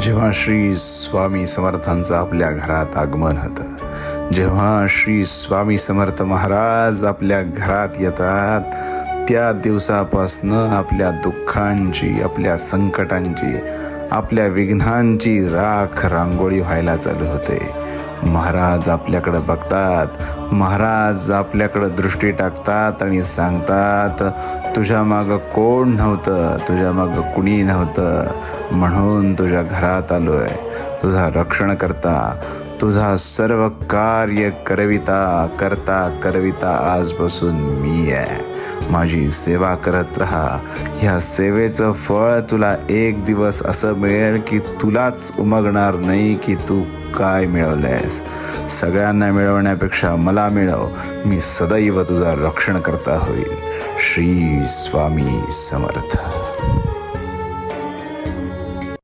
जेव्हा श्री स्वामी समर्थांचं आपल्या घरात आगमन होतं, जेव्हा श्री स्वामी समर्थ महाराज आपल्या घरात येतात, त्या दिवसापासनं आपल्या दुःखांची, आपल्या संकटांची, आपल्या विघ्नांची राख रांगोळी व्हायला चालू होते. महाराज आपल्याकडं बघतात, महाराज आपल्याकडं दृष्टी टाकतात आणि सांगतात, तुझ्या मागं कोण नव्हतं, तुझ्या मागं कुणी नव्हतं, म्हणून तुझ्या घरात आलोय. तुझा रक्षण करता, तुझा सर्व कार्य करविता आजपासून मी आहे. माझी सेवा करत राहा. ह्या सेवेचं फळ तुला एक दिवस असं मिळेल की तुलाच उमगणार नाही की तू काय मिळवलंयस. सगळ्यांना मिळवण्यापेक्षा मला मिळव. मी सदैव तुझा रक्षण करता होईल. श्री स्वामी समर्थ.